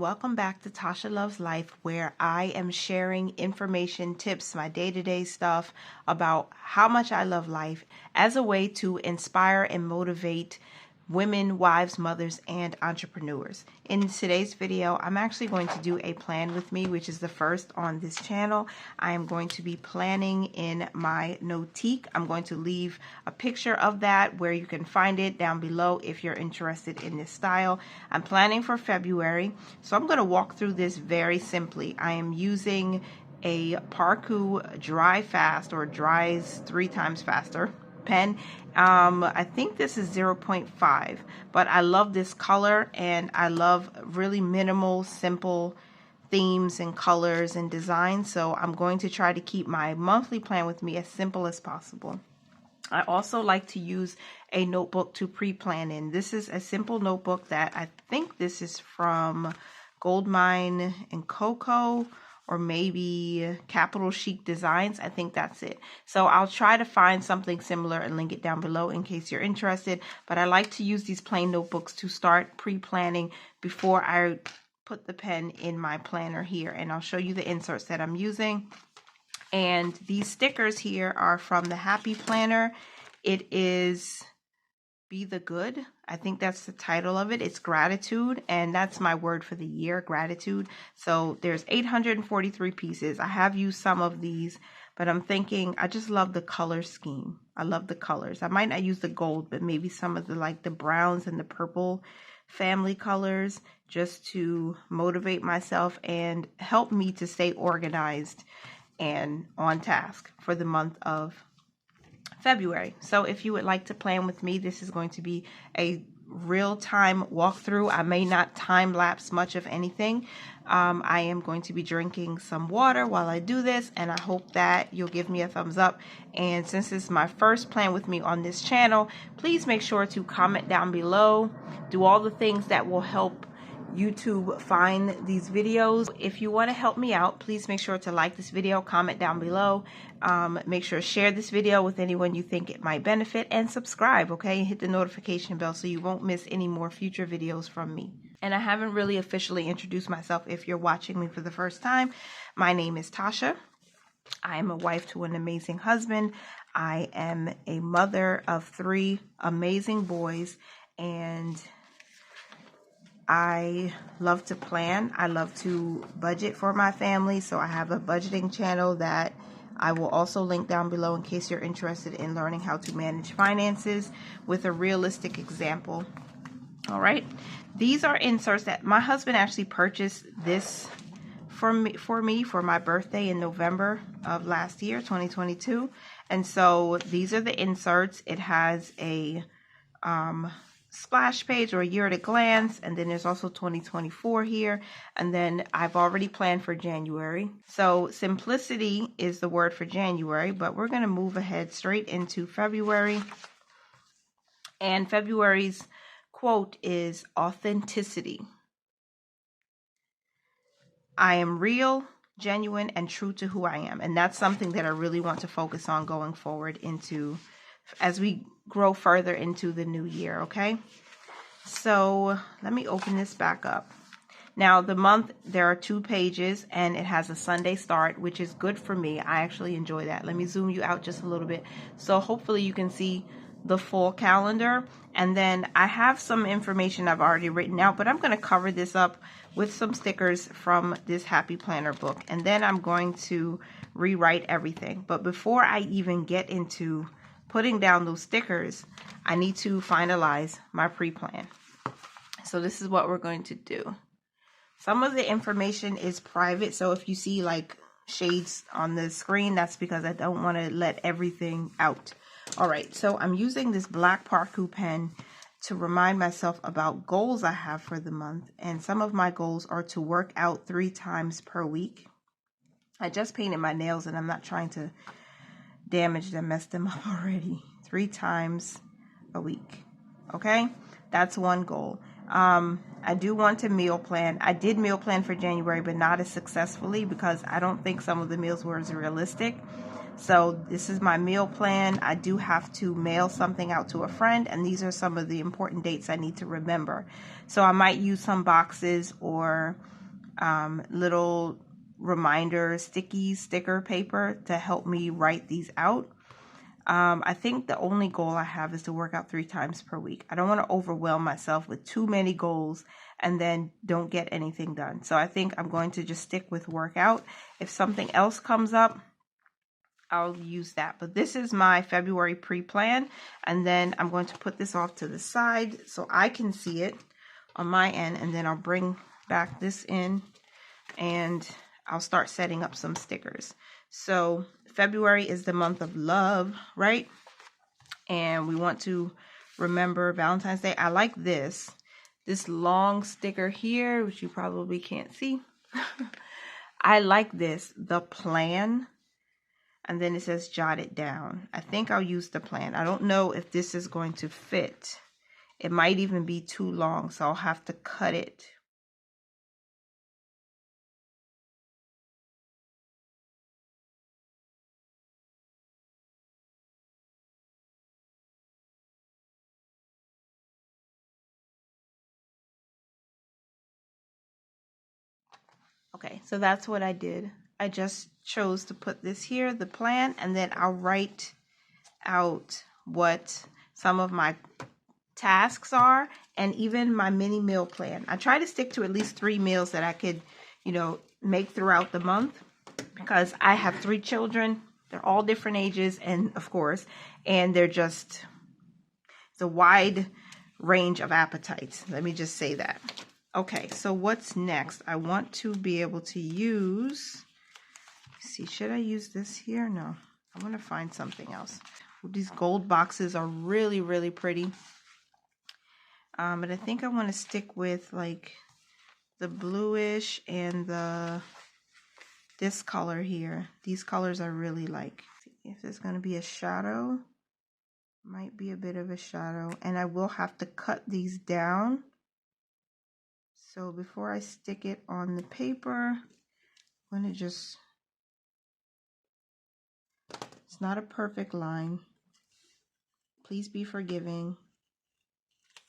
welcome back to Tasha Loves Life, where I am sharing information, tips, my day-to-day stuff about how much I love life as a way to inspire and motivate women, wives, mothers, and entrepreneurs. In today's video, I'm actually going to do a plan with me, which is the first on this channel. I am going to be planning in my Notiq. I'm going to leave a picture of that where you can find it down below if you're interested in this style. I'm planning for February, so I'm going to walk through this very simply. I am using a Parku Dry Fast, or dries 3 times faster pen. I think this is 0.5, but I love this color and I love really minimal, simple themes and colors and designs. So I'm going to try to keep my monthly plan with me as simple as possible. I also like to use a notebook to pre-plan in. This is a simple notebook that I think this is from Goldmine and Coco, or maybe Capital Chic Designs. I think that's it. So I'll try to find something similar and link it down below in case you're interested. But I like to use these plain notebooks to start pre-planning before I put the pen in my planner here. And I'll show you the inserts that I'm using. And these stickers here are from the Happy Planner. It is Be the Good. I think that's the title of it. It's gratitude, and that's my word for the year, gratitude. So there's 843 pieces. I have used some of these, but I'm thinking I just love the color scheme. I love the colors. I might not use the gold, but maybe some of the browns and the purple family colors, just to motivate myself and help me to stay organized and on task for the month of February. So if you would like to plan with me, this is going to be a real-time walkthrough. I may not time lapse much of anything. I am going to be drinking some water while I do this, and I hope that you'll give me a thumbs up. And since this is my first plan with me on this channel, please make sure to comment down below. Do all the things that will help YouTube find these videos. If you want to help me out, please make sure to like this video, comment down below, make sure to share this video with anyone you think it might benefit, and subscribe, okay? Hit the notification bell so you won't miss any more future videos from me. And I haven't really officially introduced myself if you're watching me for the first time. My name is Tasha. I am a wife to an amazing husband. I am a mother of 3 amazing boys, and I love to plan. I love to budget for my family. So I have a budgeting channel that I will also link down below in case you're interested in learning how to manage finances with a realistic example. All right. These are inserts that my husband actually purchased this for me for my birthday in November of last year, 2022. And so these are the inserts. It has a splash page, or a year at a glance, and then there's also 2024 here, and then I've already planned for January. So simplicity is the word for January, but we're going to move ahead straight into February. And February's quote is authenticity. I am real, genuine, and true to who I am. And that's something that I really want to focus on going forward into as we grow further into the new year, okay? So let me open this back up. Now, the month, there are 2 pages, and it has a Sunday start, which is good for me. I actually enjoy that. Let me zoom you out just a little bit. So hopefully you can see the full calendar. And then I have some information I've already written out, but I'm going to cover this up with some stickers from this Happy Planner book. And then I'm going to rewrite everything. But before I even get into putting down those stickers, I need to finalize my pre-plan. So this is what we're going to do. Some of the information is private, so if you see like shades on the screen, that's because I don't want to let everything out. All right, so I'm using this black Parku pen to remind myself about goals I have for the month, and some of my goals are to work out 3 times per week. I just painted my nails, and I'm not trying to damage them, mess them up already. 3 times a week. Okay, that's one goal. I do want to meal plan. I did meal plan for January, but not as successfully because I don't think some of the meals were as realistic. So this is my meal plan. I do have to mail something out to a friend, and these are some of the important dates I need to remember. So I might use some boxes or little reminder sticker paper to help me write these out. I think the only goal I have is to work out 3 times per week. I don't want to overwhelm myself with too many goals and then don't get anything done. So I think I'm going to just stick with workout. If something else comes up, I'll use that. But this is my February pre-plan, and then I'm going to put this off to the side so I can see it on my end, and then I'll bring back this in and I'll start setting up some stickers. So February is the month of love, right? And we want to remember Valentine's Day. I like this long sticker here, which you probably can't see. I like this, the plan. And then it says jot it down. I think I'll use the plan. I don't know if this is going to fit. It might even be too long, so I'll have to cut it. Okay, so that's what I did. I just chose to put this here, the plan, and then I'll write out what some of my tasks are and even my mini meal plan. I try to stick to at least 3 meals that I could, make throughout the month because I have 3 children. They're all different ages and they're just, it's a wide range of appetites. Let me just say that. Okay, so what's next? I want to be able to use, see, should I use this here? No, I want to find something else. These gold boxes are really, really pretty. But I think I want to stick with like the bluish and this color here. These colors I really like. If there's going to be a shadow, might be a bit of a shadow. And I will have to cut these down. So before I stick it on the paper, I'm going to just, it's not a perfect line. Please be forgiving.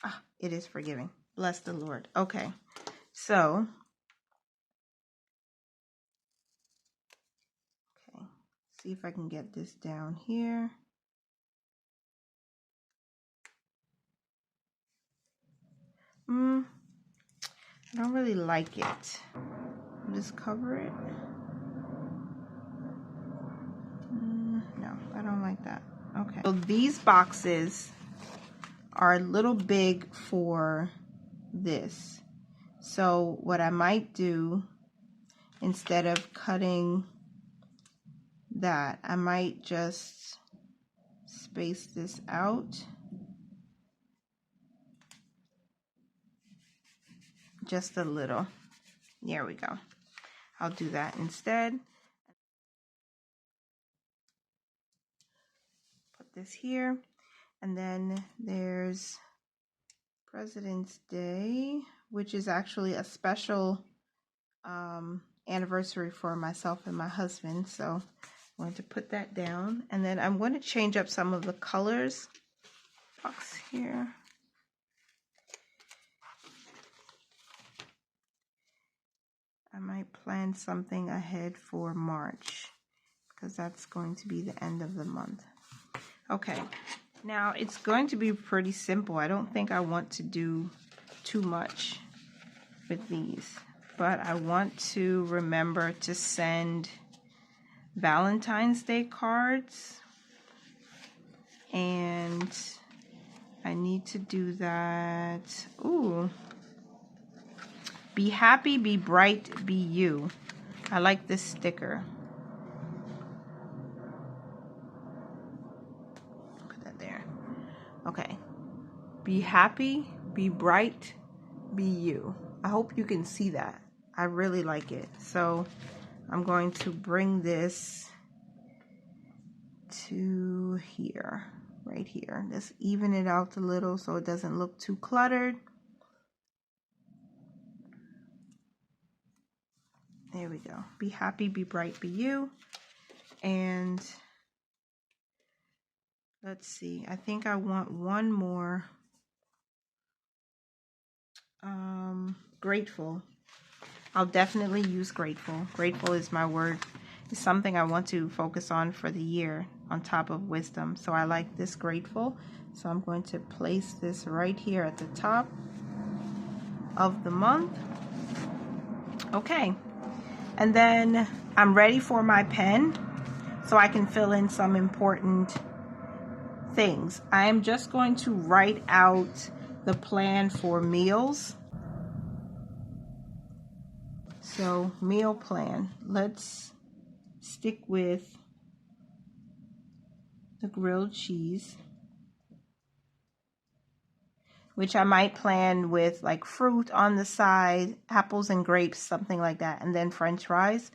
Ah, it is forgiving. Bless the Lord. Okay, so, okay, see if I can get this down here. I don't really like it. Just cover it. No, I don't like that. Okay. So these boxes are a little big for this. So what I might do, instead of cutting that, I might just space this out. Just a little. There we go. I'll do that instead. Put this here. And then there's President's Day, which is actually a special anniversary for myself and my husband. So I'm going to put that down. And then I'm going to change up some of the colors. Box here. I might plan something ahead for March because that's going to be the end of the month. Okay, now it's going to be pretty simple. I don't think I want to do too much with these, but I want to remember to send Valentine's Day cards, and I need to do that. Ooh. Be happy, be bright, be you. I like this sticker. Put that there. Okay. Be happy, be bright, be you. I hope you can see that. I really like it. So I'm going to bring this to here, right here. Just even it out a little so it doesn't look too cluttered. There we go. Be happy, be bright, be you. And let's see. I think I want one more. Grateful. I'll definitely use grateful. Grateful is my word. It's something I want to focus on for the year on top of wisdom. So I like this grateful. So I'm going to place this right here at the top of the month. Okay. And then I'm ready for my pen so I can fill in some important things. I am just going to write out the plan for meals. So meal plan, let's stick with the grilled cheese, which I might plan with like fruit on the side, apples and grapes, something like that. And then French fries,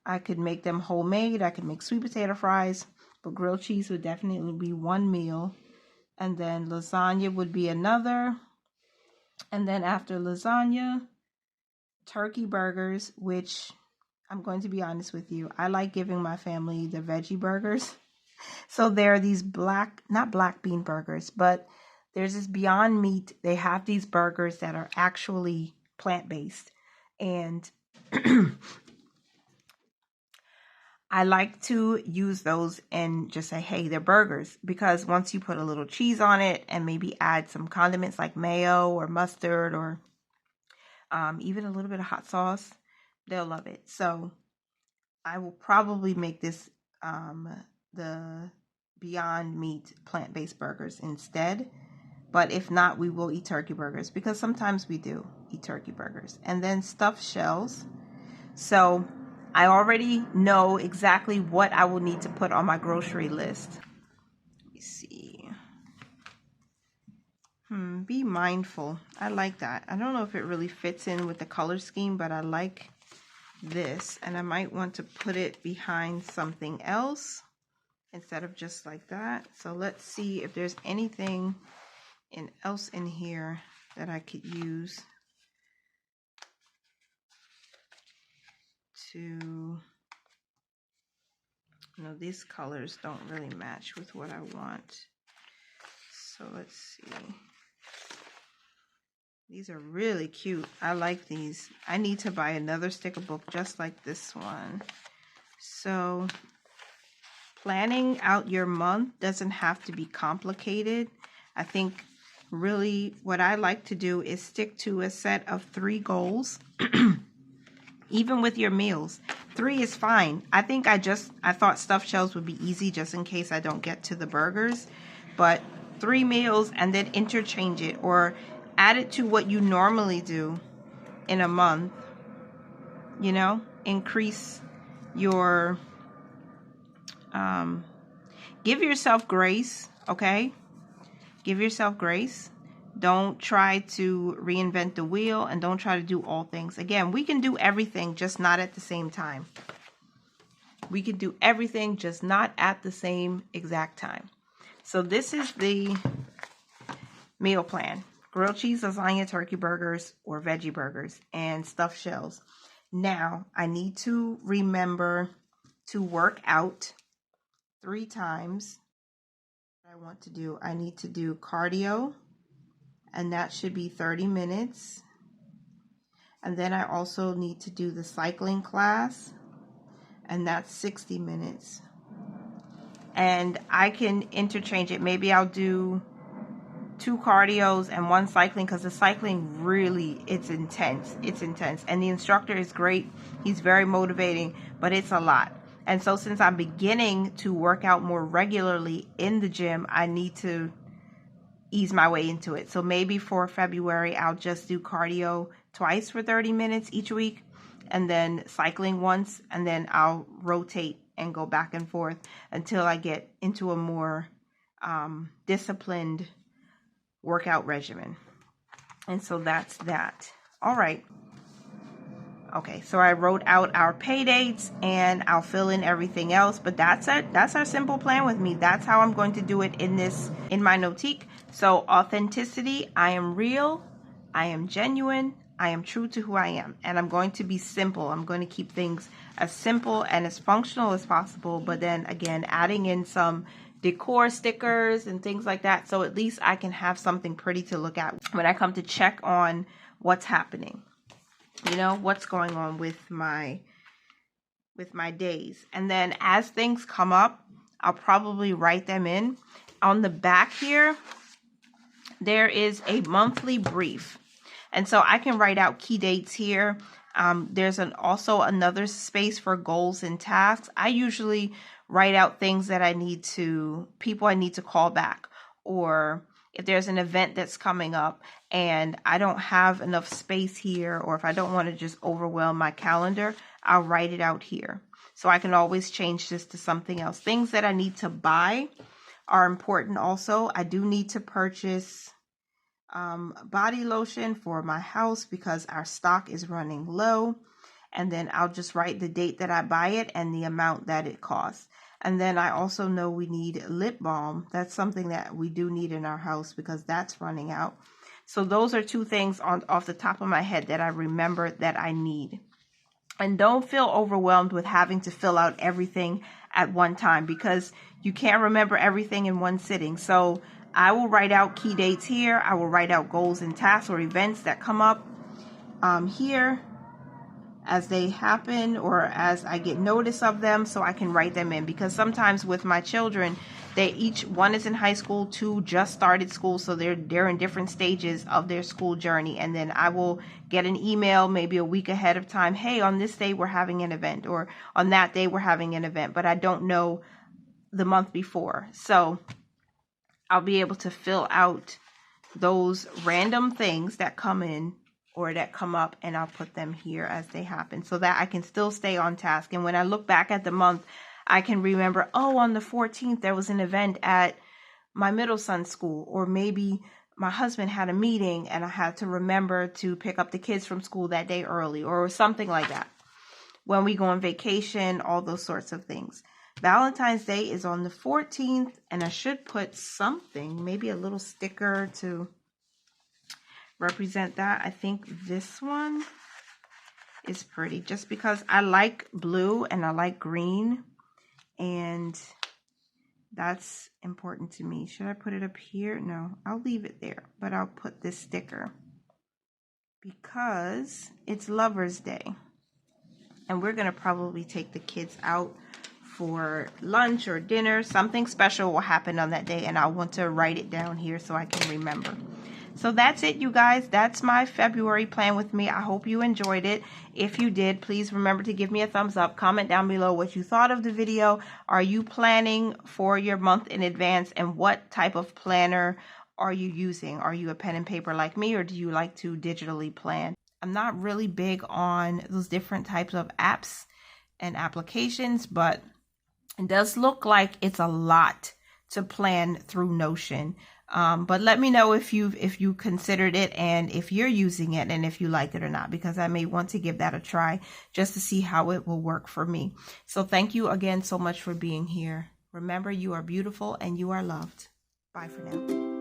I could make them homemade. I could make sweet potato fries, but grilled cheese would definitely be one meal. And then lasagna would be another. And then after lasagna, turkey burgers, which I'm going to be honest with you, I like giving my family the veggie burgers. So there are these not black bean burgers, but there's this Beyond Meat. They have these burgers that are actually plant-based. And I like to use those and just say, hey, they're burgers. Because once you put a little cheese on it and maybe add some condiments like mayo or mustard or even a little bit of hot sauce, they'll love it. So I will probably make this the Beyond Meat plant-based burgers instead. But if not, we will eat turkey burgers because sometimes we do eat turkey burgers. And then stuffed shells. So I already know exactly what I will need to put on my grocery list. Let me see. Be mindful. I like that. I don't know if it really fits in with the color scheme, but I like this. And I might want to put it behind something else instead of just like that. So let's see if there's anything else in here that I could use to, these colors don't really match with what I want. So let's see. These are really cute. I like these. I need to buy another sticker book just like this one. So planning out your month doesn't have to be complicated. I think really what I like to do is stick to a set of 3 goals. Even with your meals, 3 is fine. I think I thought stuffed shells would be easy just in case I don't get to the burgers, but 3 meals and then interchange it or add it to what you normally do in a month. Increase your, give yourself grace, okay? Give yourself grace. Don't try to reinvent the wheel and don't try to do all things. Again, we can do everything, just not at the same time. We can do everything, just not at the same exact time. So this is the meal plan. Grilled cheese, lasagna, turkey burgers, or veggie burgers, and stuffed shells. Now, I need to remember to work out 3 times. What I want to do, I need to do cardio. And that should be 30 minutes. And then I also need to do the cycling class. And that's 60 minutes. And I can interchange it. Maybe I'll do 2 cardios and 1 cycling because the cycling really, it's intense. It's intense. And the instructor is great. He's very motivating, but it's a lot. And so since I'm beginning to work out more regularly in the gym, I need to ease my way into it. So maybe for February, I'll just do cardio twice for 30 minutes each week and then cycling once, and then I'll rotate and go back and forth until I get into a more disciplined workout regimen. And so that's that. All right. Okay, so I wrote out our pay dates and I'll fill in everything else, but that's it. That's our simple plan with me. That's how I'm going to do it in my Notiq. So authenticity, I am real, I am genuine, I am true to who I am, and I'm going to be simple. I'm going to keep things as simple and as functional as possible, but then again, adding in some decor stickers and things like that, so at least I can have something pretty to look at when I come to check on what's happening, you know, what's going on with my days. And then as things come up, I'll probably write them in. On the back here, there is a monthly brief. And so I can write out key dates here. There's also another space for goals and tasks. I usually write out things that people I need to call back, or if there's an event that's coming up and I don't have enough space here, or if I don't want to just overwhelm my calendar, I'll write it out here. So I can always change this to something else. Things that I need to buy are important also. I do need to purchase body lotion for my house because our stock is running low. And then I'll just write the date that I buy it and the amount that it costs. And then I also know we need lip balm. That's something that we do need in our house because that's running out. So those are two things off the top of my head that I remember that I need. And don't feel overwhelmed with having to fill out everything at one time because you can't remember everything in one sitting. So I will write out key dates here. I will write out goals and tasks or events that come up here as they happen or as I get notice of them, so I can write them in. Because sometimes with my children, one is in high school, 2 just started school, so they're in different stages of their school journey. And then I will get an email maybe a week ahead of time, hey, on this day we're having an event, or on that day we're having an event, but I don't know the month before. So I'll be able to fill out those random things that come in or that come up, and I'll put them here as they happen so that I can still stay on task. And when I look back at the month, I can remember, oh, on the 14th, there was an event at my middle son's school, or maybe my husband had a meeting and I had to remember to pick up the kids from school that day early, or something like that. When we go on vacation, all those sorts of things. Valentine's Day is on the 14th, and I should put something, maybe a little sticker to represent that. I think this one is pretty just because I like blue and I like green, and that's important to me. Should I put it up here? No, I'll leave it there, but I'll put this sticker because it's Lover's Day and we're gonna probably take the kids out for lunch or dinner. Something special will happen on that day, and I want to write it down here so I can remember. So that's it, you guys. That's my February plan with me. I hope you enjoyed it. If you did, please remember to give me a thumbs up. Comment down below what you thought of the video. Are you planning for your month in advance, and what type of planner are you using? Are you a pen and paper like me, or do you like to digitally plan? I'm not really big on those different types of apps and applications, but it does look like it's a lot to plan through Notion. But let me know if you considered it and if you're using it and if you like it or not, because I may want to give that a try just to see how it will work for me. So thank you again so much for being here. Remember, you are beautiful and you are loved. Bye for now.